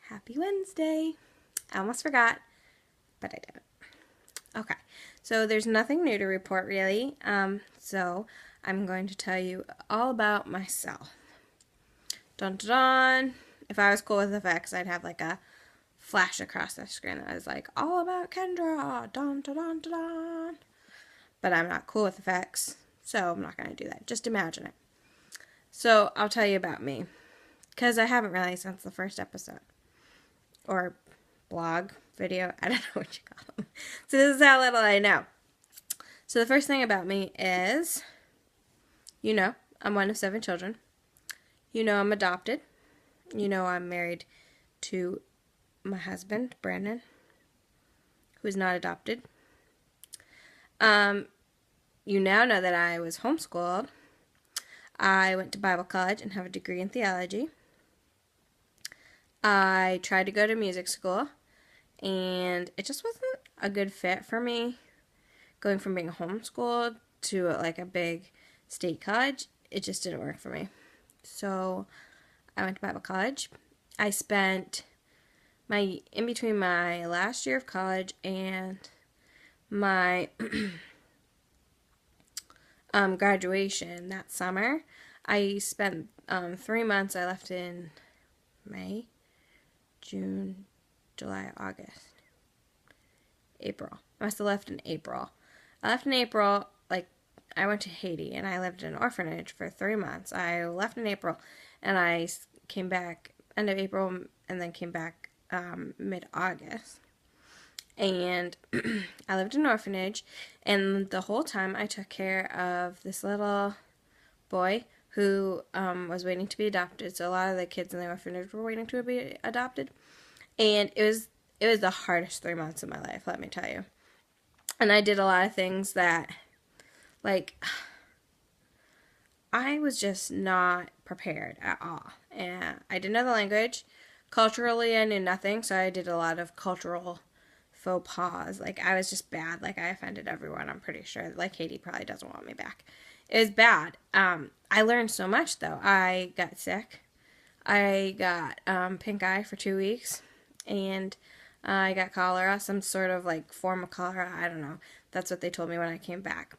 Happy Wednesday. I almost forgot, but I didn't. Okay, so there's nothing new to report really. So I'm going to tell you all about myself. Dun dun dun. If I was cool with effects, I'd have like a flash across the screen that was like all about Kendra. Dun dun dun dun dun. But I'm not cool with effects, so I'm not going to do that. Just imagine it. So I'll tell you about me, because I haven't really since the first episode. Or blog, video, I don't know what you call them. So this is how little I know. So the first thing about me is, I'm one of 7 children. I'm adopted. I'm married to my husband, Brandon, who is not adopted. You now know that I was homeschooled. I went to Bible college and have a degree in theology. I tried to go to music school, and it just wasn't a good fit for me. Going from being homeschooled to like a big state college, it just didn't work for me. So I went to Bible college. I spent in between my last year of college and my graduation that summer, I spent 3 months. I left in May, June, July, August, April. I must have left in April. I left in April, I went to Haiti, and I lived in an orphanage for 3 months. I left in April, and I came back end of April, and then came back mid-August. And I lived in an orphanage, and the whole time I took care of this little boy who was waiting to be adopted. So a lot of the kids in the orphanage were waiting to be adopted. And it was the hardest 3 months of my life, let me tell you. And I did a lot of things that, I was just not prepared at all. And I didn't know the language. Culturally, I knew nothing, so I did a lot of cultural faux pas. I was just bad. I offended everyone, I'm pretty sure. Haiti probably doesn't want me back. It was bad. I learned so much, though. I got sick. I got pink eye for 2 weeks. And I got cholera, some sort of form of cholera. I don't know. That's what they told me when I came back.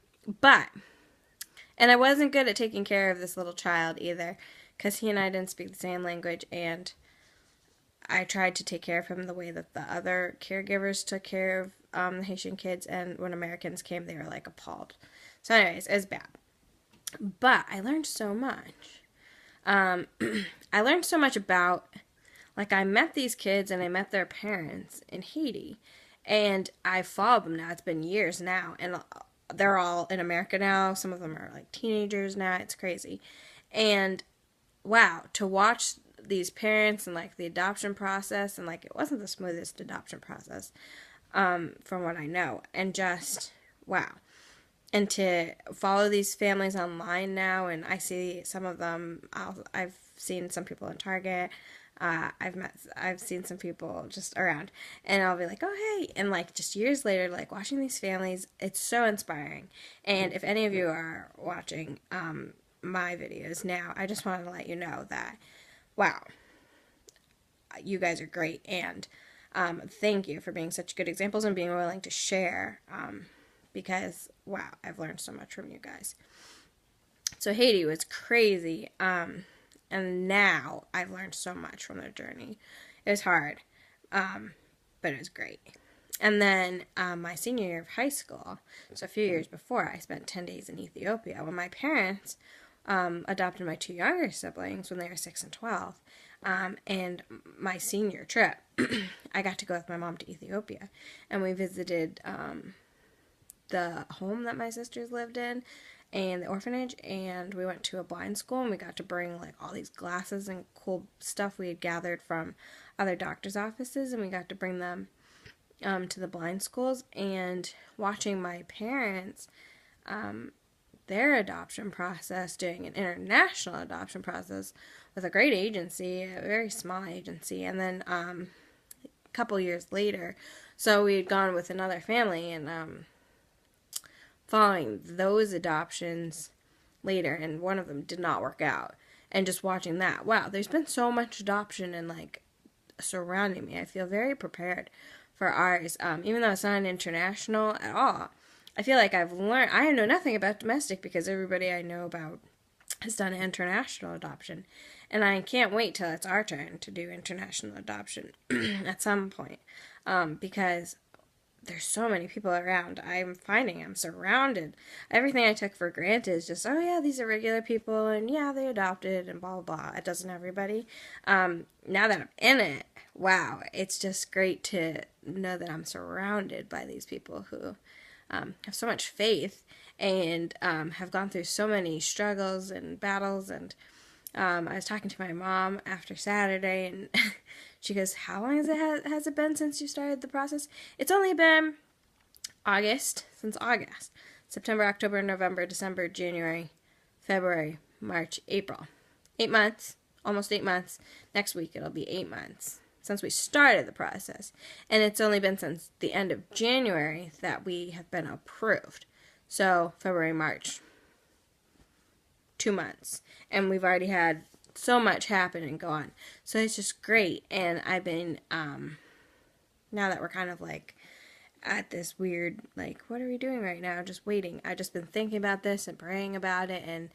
And I wasn't good at taking care of this little child either, because he and I didn't speak the same language, and I tried to take care of him the way that the other caregivers took care of the Haitian kids, and when Americans came, they were appalled. So anyways, it was bad. But I learned so much. I learned so much about, I met these kids and I met their parents in Haiti, and I followed them now. It's been years now, and they're all in America now. Some of them are teenagers now. It's crazy. And wow, to watch these parents and the adoption process, and it wasn't the smoothest adoption process from what I know, and just wow. And to follow these families online now, and I see some of them. I've seen some people in Target. I've seen some people just around, and I'll be like, oh hey, and just years later, watching these families, it's so inspiring. And if any of you are watching my videos now, I just wanted to let you know that, wow, you guys are great, and thank you for being such good examples and being willing to share, because wow, I've learned so much from you guys. So Haiti was crazy. And now I've learned so much from their journey. It was hard, but it was great. And then my senior year of high school, so a few years before, I spent 10 days in Ethiopia when my parents adopted my 2 younger siblings when they were 6 and 12. And my senior trip, I got to go with my mom to Ethiopia. And we visited the home that my sisters lived in, and the orphanage, and we went to a blind school, and we got to bring all these glasses and cool stuff we had gathered from other doctors' offices, and we got to bring them to the blind schools. And watching my parents, their adoption process, doing an international adoption process with a great agency, a very small agency, and then a couple years later, so we had gone with another family, and following those adoptions later, and one of them did not work out. And just watching that, wow, there's been so much adoption in surrounding me. I feel very prepared for ours, even though it's not international at all. I feel like I've learned, I know nothing about domestic because everybody I know about has done international adoption. And I can't wait till it's our turn to do international adoption at some point, because there's so many people around. I'm finding I'm surrounded. Everything I took for granted is just, oh yeah, these are regular people, and yeah, they adopted, and blah, blah, blah. It doesn't everybody. Now that I'm in it, wow, it's just great to know that I'm surrounded by these people who have so much faith and have gone through so many struggles and battles. And I was talking to my mom after Saturday, and she goes, how long has it been since you started the process? It's only been since August. September, October, November, December, January, February, March, April. 8 months, almost 8 months. Next week it'll be 8 months since we started the process. And it's only been since the end of January that we have been approved. So February, March, 2 months. And we've already had so much happen and go on. So it's just great. And I've been, now that we're kind of like at this weird, like, what are we doing right now? Just waiting. I've just been thinking about this and praying about it and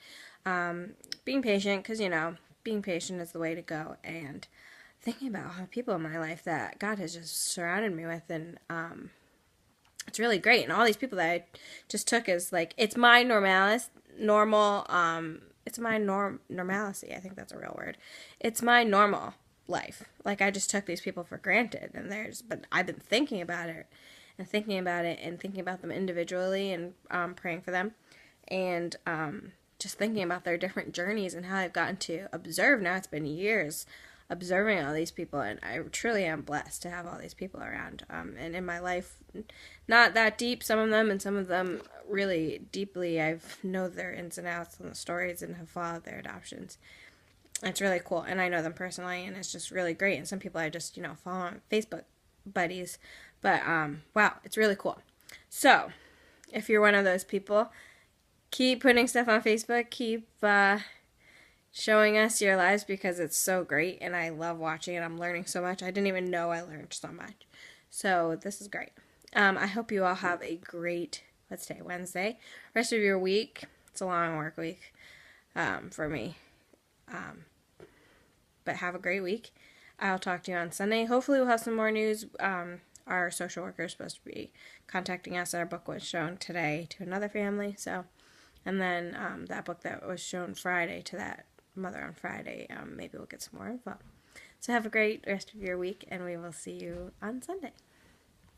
being patient, because, being patient is the way to go. And thinking about all the people in my life that God has just surrounded me with, and it's really great. And all these people that I just took as like, it's my it's my normalcy. I think that's a real word. It's my normal life. Like, I just took these people for granted, but I've been thinking about it and thinking about them individually, and praying for them, and just thinking about their different journeys and how I've gotten to observe. Now it's been years observing all these people, and I truly am blessed to have all these people around. And in my life, not that deep, some of them, and some of them really deeply. I've know their ins and outs and the stories, and have followed their adoptions. It's really cool, and I know them personally, and it's just really great. And some people I just, follow on Facebook, buddies. But, wow, it's really cool. So, if you're one of those people, keep putting stuff on Facebook, keep showing us your lives, because it's so great, and I love watching it. I'm learning so much. I didn't even know I learned so much. So this is great. I hope you all have a great, what's today, Wednesday, rest of your week. It's a long work week for me. But have a great week. I'll talk to you on Sunday. Hopefully we'll have some more news. Our social worker is supposed to be contacting us. Our book was shown today to another family. So, and then that book that was shown Friday to that mother on Friday, maybe we'll get some more info. So have a great rest of your week, and we will see you on Sunday.